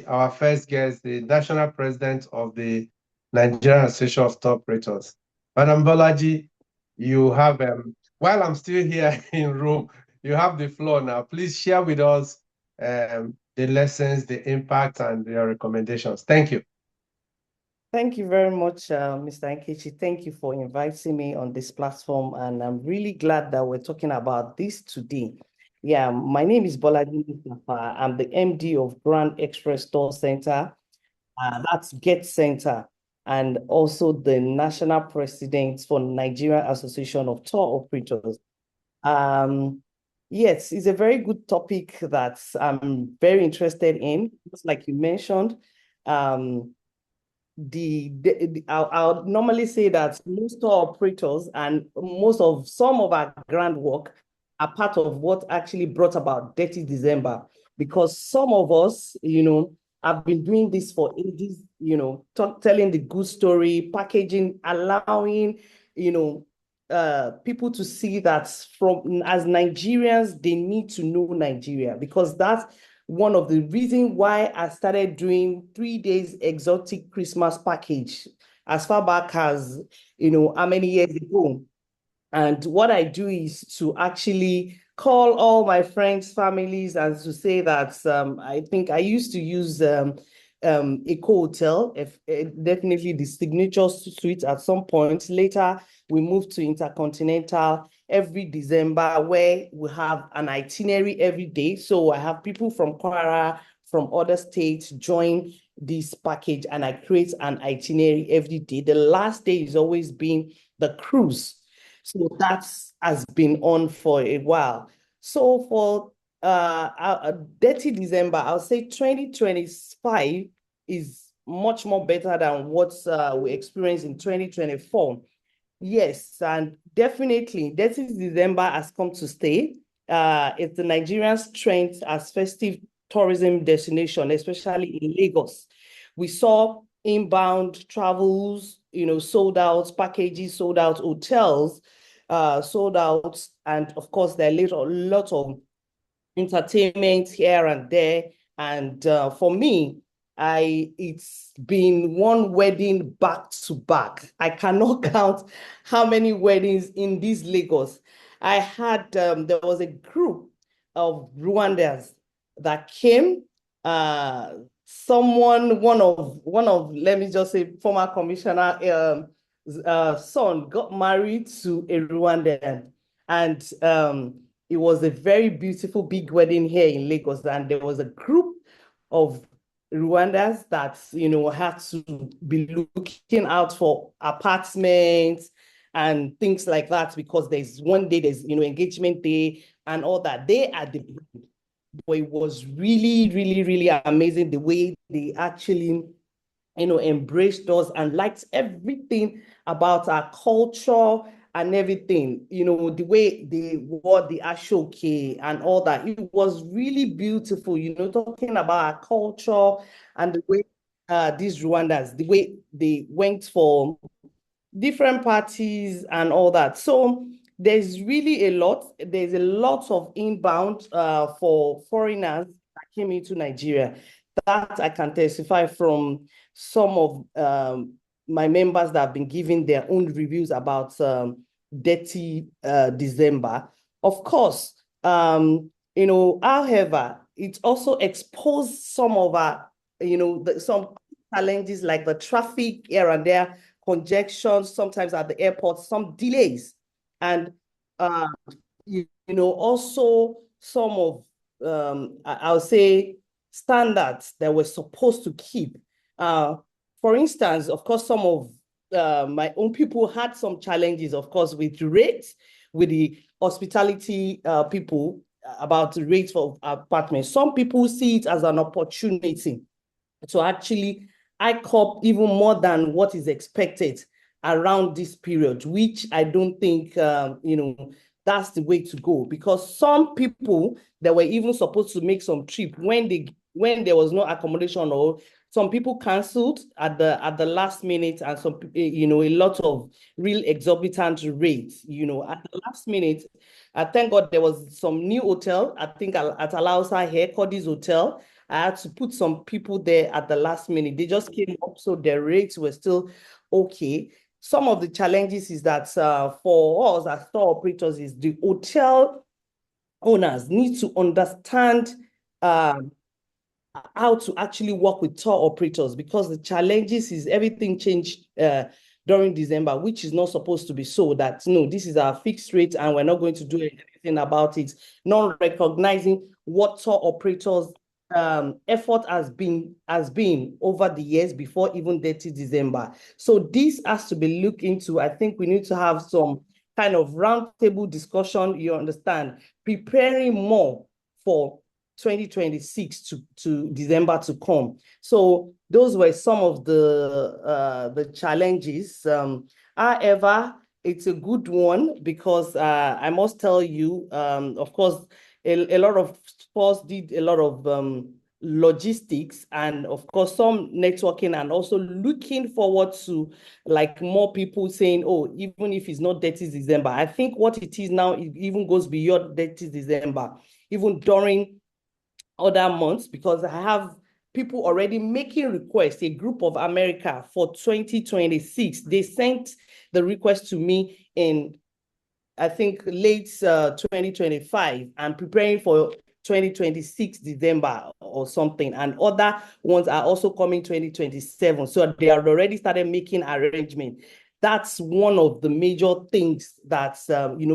our first guest, the National President of the Nigerian Association of Tour Operators. Madam Bolaji, you have, while I'm still here in Rome, you have the floor now. Please share with us the lessons, the impact, and your recommendations. Thank you. Thank you very much, Mr. Ikechi. Thank you for inviting me on this platform, and I'm really glad that we're talking about this today. Yeah, my name is Bolaji Mustapha. I'm the MD of Grand Express Store Center, that's Get Center, and also the National President for Nigerian Association of Tour Operators. Yes, it's a very good topic that I'm very interested in. Just like you mentioned, I'll normally say that most tour operators and some of our groundwork are part of what actually brought about Detty December, because some of us, have been doing this for ages, telling the good story, packaging, allowing, people to see that as Nigerians, they need to know Nigeria, because that's one of the reasons why I started doing 3 days exotic Christmas package as far back as, how many years ago. And what I do is to actually call all my friends, families, and to say that I think I used to use Iko Hotel, definitely the signature suite at some point. Later, we moved to Intercontinental every December, where we have an itinerary every day. So I have people from Kwara, from other states join this package, and I create an itinerary every day. The last day is always been the cruise. So that has been on for a while. So for Detty December, I'll say 2025 is much more better than what we experienced in 2024. Yes, and definitely Detty December has come to stay. It's the Nigerian strength as festive tourism destination, especially in Lagos. We saw inbound travels, sold out packages, sold out hotels, sold out, and of course there are a lot of entertainment here and there. And for me, it's been one wedding back to back. I cannot count how many weddings in this Lagos. I had there was a group of Rwandans that came. One of let me just say former commissioner son got married to a Rwandan, and it was a very beautiful big wedding here in Lagos, and there was a group of Rwandans that had to be looking out for apartments and things like that, because there's engagement day and all that. They are the bride. But it was really, really, really amazing the way they actually embraced us and liked everything about our culture and everything, the way they wore the ashoke and all that. It was really beautiful, talking about our culture and the way these Rwandans, the way they went for different parties and all that. So there's really there's a lot of inbound for foreigners that came into Nigeria. That I can testify from some of my members that have been giving their own reviews about Detty December. Of course, however, it also exposed some of our, some challenges like the traffic here and there, congestion, sometimes at the airport, some delays. And, also some of, I'll say, standards that we're supposed to keep. For instance, of course, some of my own people had some challenges, of course, with rates, with the hospitality people about the rates for apartments. Some people see it as an opportunity to actually hike up even more than what is expected around this period, which I don't think, that's the way to go, because some people that were even supposed to make some trip when there was no accommodation, or some people canceled at the last minute, and some, a lot of real exorbitant rates, at the last minute. Thank God there was some new hotel, I think at Alhaja here, called this hotel, I had to put some people there at the last minute. They just came up, so their rates were still okay. Some of the challenges is that for us as store operators is the hotel owners need to understand how to actually work with tour operators, because the challenges is everything changed during December, which is not supposed to be so. That no, this is our fixed rate and we're not going to do anything about it. Not recognizing what tour operators effort has been over the years before even 30 December. So this has to be looked into. I think we need to have some kind of roundtable discussion, you understand, preparing more for 2026 to December to come. So those were some of the challenges. However, it's a good one because I must tell you, of course, a lot of sports did a lot of logistics and of course some networking, and also looking forward to like more people saying, oh, even if it's not 30 December, I think what it is now, it even goes beyond 30 December, even during other months, because I have people already making requests, a group of America for 2026. They sent the request to me in, I think, late 2025 and preparing for 2026 December or something. And other ones are also coming 2027. So they are already started making arrangement. That's one of the major things that,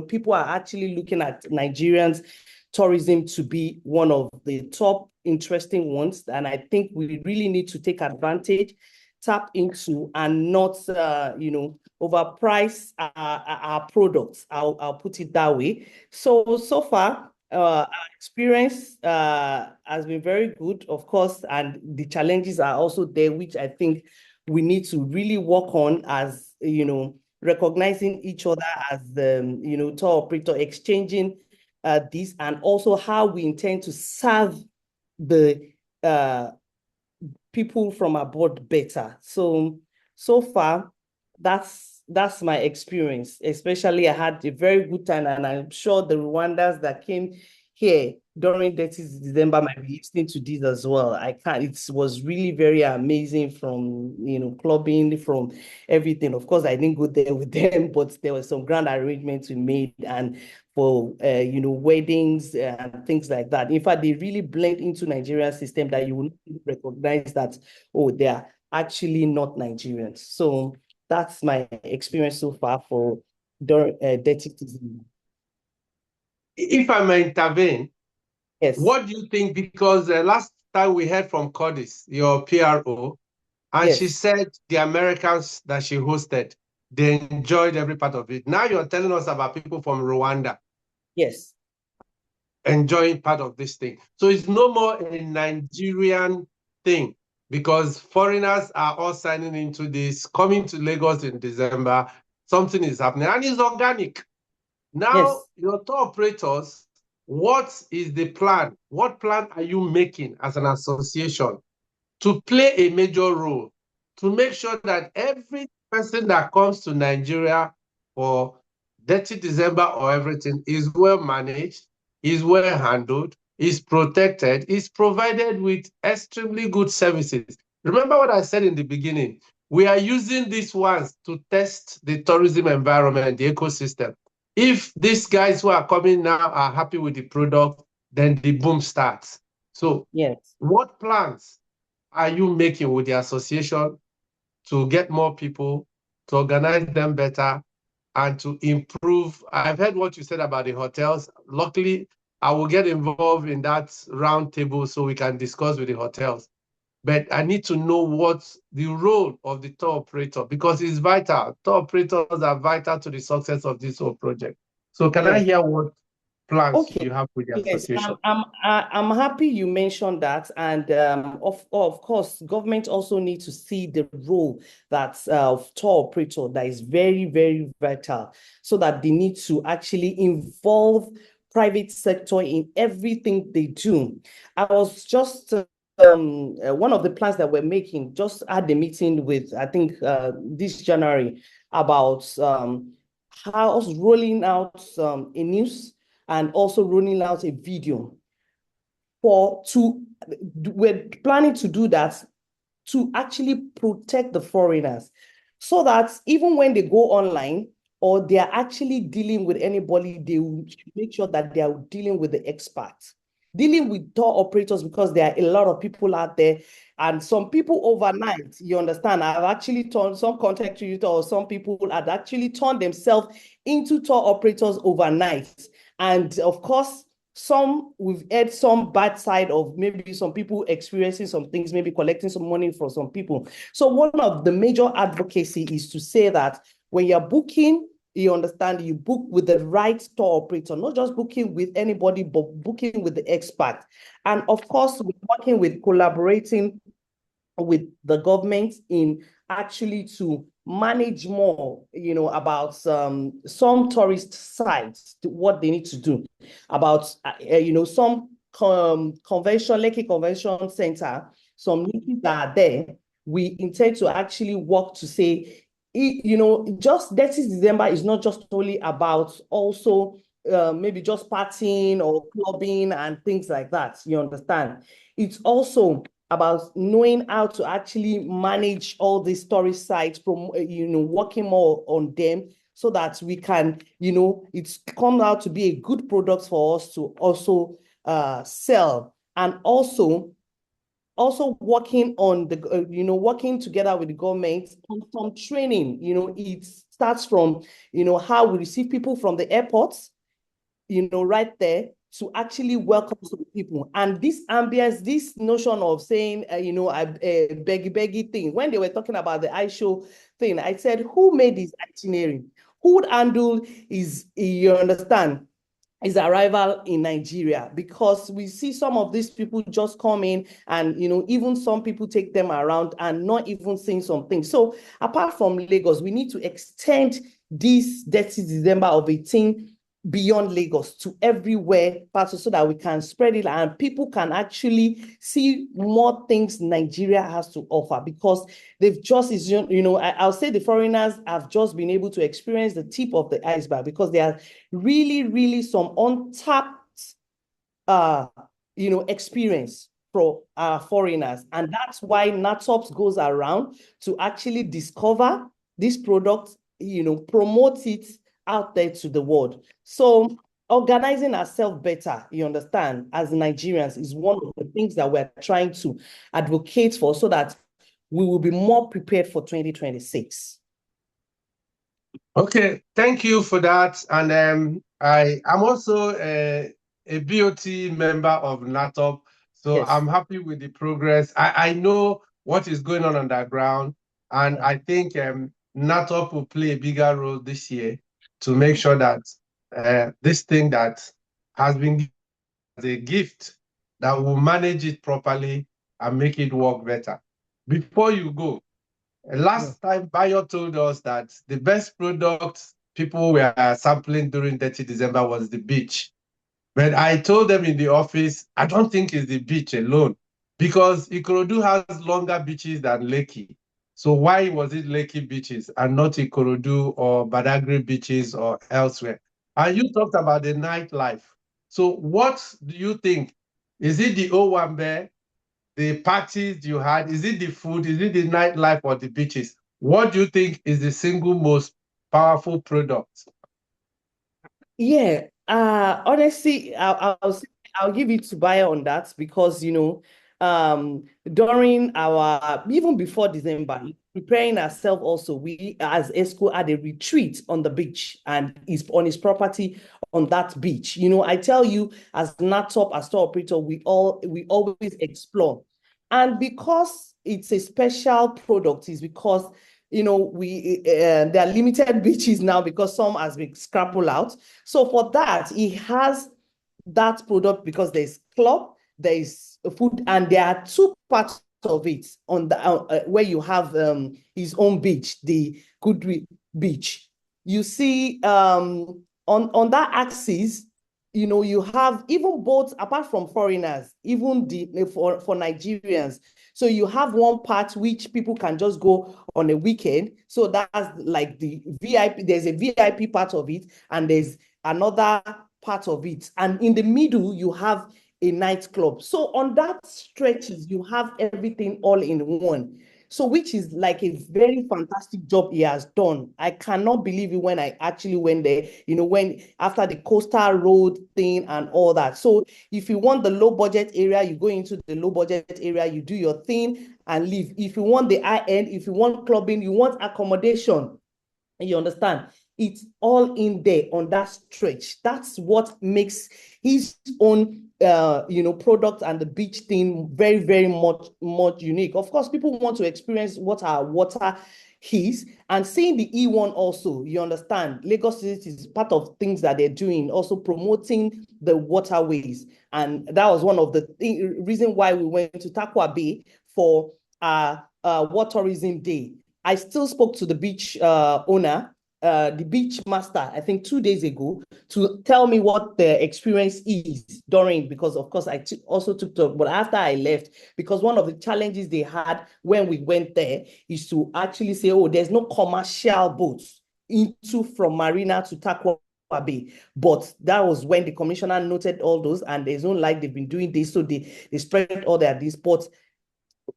people are actually looking at Nigerians tourism to be one of the top interesting ones. And I think we really need to take advantage, tap into, and not, overprice our products. I'll put it that way. So far, our experience has been very good, of course, and the challenges are also there, which I think we need to really work on as, recognizing each other as the, tour operator, exchanging this, and also how we intend to serve the people from abroad better. So far, that's my experience. Especially, I had a very good time, and I'm sure the Rwandans that came here during 30 December might be listening to this as well. It was really very amazing, from clubbing, from everything. Of course, I didn't go there with them, but there were some grand arrangements we made, and for weddings and things like that. In fact, they really blend into Nigerian system that you will recognize that, oh, they are actually not Nigerians. So that's my experience so far for Detty. If I may intervene, Yes. what do you think? Because last time we heard from Cordis, your PRO, and Yes. she said the Americans that she hosted, they enjoyed every part of it. Now you're telling us about people from Rwanda. Yes. Enjoying part of this thing. So it's no more a Nigerian thing, because foreigners are all signing into this, coming to Lagos in December. Something is happening, and it's organic. Now, Yes. your tour operators, what is the plan? What plan are you making as an association to play a major role to make sure that every person that comes to Nigeria for 30 December or everything is well managed, is well handled, is protected, is provided with extremely good services? Remember what I said in the beginning. We are using these ones to test the tourism environment, the ecosystem. If these guys who are coming now are happy with the product, then the boom starts. So, yes, what plans are you making with the association to get more people, to organize them better, and to improve? I've heard what you said about the hotels. Luckily, I will get involved in that round table so we can discuss with the hotels. But I need to know what's the role of the tour operator, because it's vital. Tour operators are vital to the success of this whole project. So can I yes. hear what plans Okay. you have with the Yes, association? I'm happy you mentioned that, and of course, government also need to see the role that of tour operator that is very, very vital, so that they need to actually involve private sector in everything they do. I was just one of the plans that we're making, just had a meeting with, I think this January, about how us rolling out a news and also rolling out a video we're planning to do that to actually protect the foreigners, so that even when they go online or they are actually dealing with anybody, they will make sure that they are dealing with the experts, dealing with tour operators, because there are a lot of people out there. And some people overnight, you understand, I've actually turned some content creators, or some people had actually turned themselves into tour operators overnight. And of course, we've heard some bad side of maybe some people experiencing some things, maybe collecting some money from some people. So one of the major advocacy is to say that when you're booking, you understand, you book with the right tour operator, not just booking with anybody, but booking with the expert. And of course, we're working with collaborating with the government in actually to manage more, about some tourist sites, what they need to do about, some convention, Lekki Convention Center, some meetings that are there. We intend to actually work to say, just Detty December is not just only about also maybe just partying or clubbing and things like that. You understand? It's also about knowing how to actually manage all these tourist sites, from working more on them, so that we can, it's come out to be a good product for us to also sell. And also working on the, working together with the government on some training. It starts from, how we receive people from the airports, right there, to actually welcome some people. And this ambience, this notion of saying, a beggy thing, when they were talking about the iShow thing, I said, who made this itinerary? Who would handle you understand, his arrival in Nigeria? Because we see some of these people just come in and, even some people take them around and not even saying something. So apart from Lagos, we need to extend this Detty December of 18 beyond Lagos to everywhere, so that we can spread it and people can actually see more things Nigeria has to offer, because they've just, I'll say the foreigners have just been able to experience the tip of the iceberg, because there are really, really some untapped, experience for our foreigners. And that's why NATOP goes around to actually discover this product, promote it out there to the world. So organizing ourselves better, you understand, as Nigerians, is one of the things that we're trying to advocate for, so that we will be more prepared for 2026. Okay, thank you for that. And I'm also a BOT member of NATOP, so Yes. I'm happy with the progress. I know what is going on underground, and I think NATOP will play a bigger role this year to make sure that this thing that has been given as a gift, that will manage it properly and make it work better. Before you go, last time Bayo told us that the best product people were sampling during Detty December was the beach. But I told them in the office, I don't think it's the beach alone, because Ikorodu has longer beaches than Lekki. So why was it Lekki beaches and not Ikorodu or Badagry beaches or elsewhere? And you talked about the nightlife. So what do you think? Is it the Owambe, the parties you had? Is it the food? Is it the nightlife or the beaches? What do you think is the single most powerful product? Yeah, honestly, I'll give it to Bayer on that, because during our, even before December, preparing ourselves also, we as ESCO had a retreat on the beach, and is on his property on that beach. I tell you, as NATOP, as store operator, we always explore. And because it's a special product, is because there are limited beaches now, because some has been scrappled out. So for that, he has that product, because there's club, there is food, and there are two parts of it on the where you have his own beach, the Goodry Beach. You see, on that axis, you have even boats, apart from foreigners, even for Nigerians. So you have one part which people can just go on a weekend. So that's like the VIP. There's a VIP part of it, and there's another part of it. And in the middle, you have a nightclub. So on that stretches, you have everything all in one. So which is like a very fantastic job he has done. I cannot believe it when I actually went there, when after the coastal road thing and all that. So if you want the low budget area, you go into the low budget area, you do your thing and leave. If you want the high end, if you want clubbing, you want accommodation, you understand? It's all in there on that stretch. That's what makes his own product and the beach thing very, very much unique. Of course, people want to experience what our water is, and seeing the E1 also, you understand, Lagos City is part of things that they're doing, also promoting the waterways. And that was one of the reason why we went to Takwa Bay for Water Tourism Day. I still spoke to the beach owner, the beach master, I think 2 days ago, to tell me what the experience is during, because of course I also took to, but after I left, because one of the challenges they had when we went there is to actually say, oh, there's no commercial boats from Marina to Takwa Bay. But that was when the commissioner noted all those, and there's no like they've been doing this, so they spread all their these. But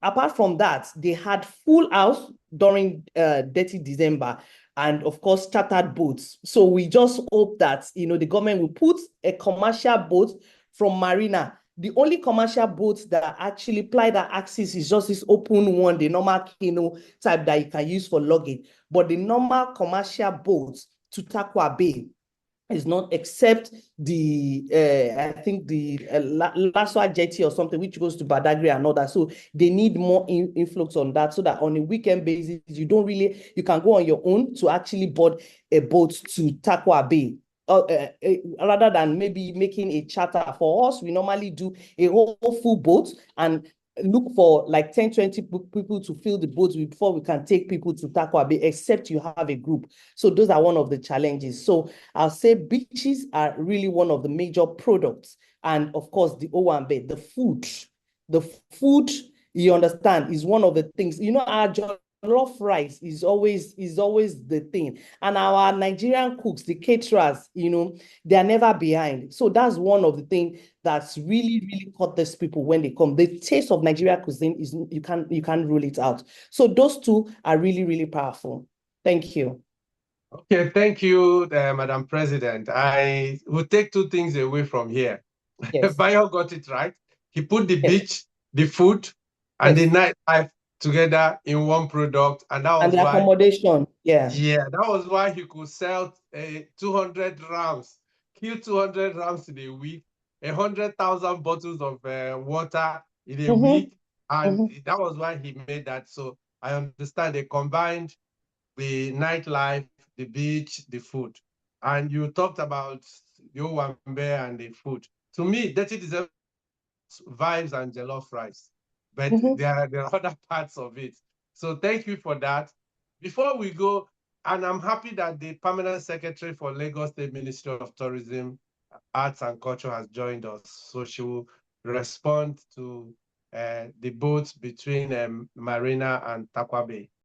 apart from that, they had full house during Detty December, and of course chartered boats. So we just hope that the government will put a commercial boat from Marina. The only commercial boats that actually ply that axis is just this open one, the normal canoe type that you can use for luggage. But the normal commercial boats to Takwa Bay is not, except the I think the Laswa Jetty or something, which goes to Badagry and all that. So they need more influx on that, so that on a weekend basis, you can go on your own to actually board a boat to Takwa Bay. Rather than maybe making a charter. For us, we normally do a whole full boat and look for like 10, 20 people to fill the boats before we can take people to Takwa Bay, except you have a group. So those are one of the challenges. So I'll say beaches are really one of the major products. And of course, the Owambe, the food, you understand, is one of the things. Our jollof rice is always the thing. And our Nigerian cooks, the caterers, they are never behind. So that's one of the things that's really, really caught these people when they come. The taste of Nigerian cuisine is, you can't rule it out. So those two are really, really powerful. Thank you. Okay, thank you, Madam President. I will take two things away from here. Yes. Bayo got it right. He put the beach, the food, and the nightlife together in one product, and that was the why accommodation. Yeah, that was why he could sell 200 rams, kill 200 rams in a week, 100,000 bottles of water in a week, and that was why he made that. So I understand they combined the nightlife, the beach, the food. And you talked about the Owambe and the food. To me, Detty deserves vibes and jollof rice, but there are other parts of it. So thank you for that. Before we go, and I'm happy that the Permanent Secretary for Lagos State Ministry of Tourism, Arts and Culture has joined us. So she will respond to the boats between Marina and Takwa Bay.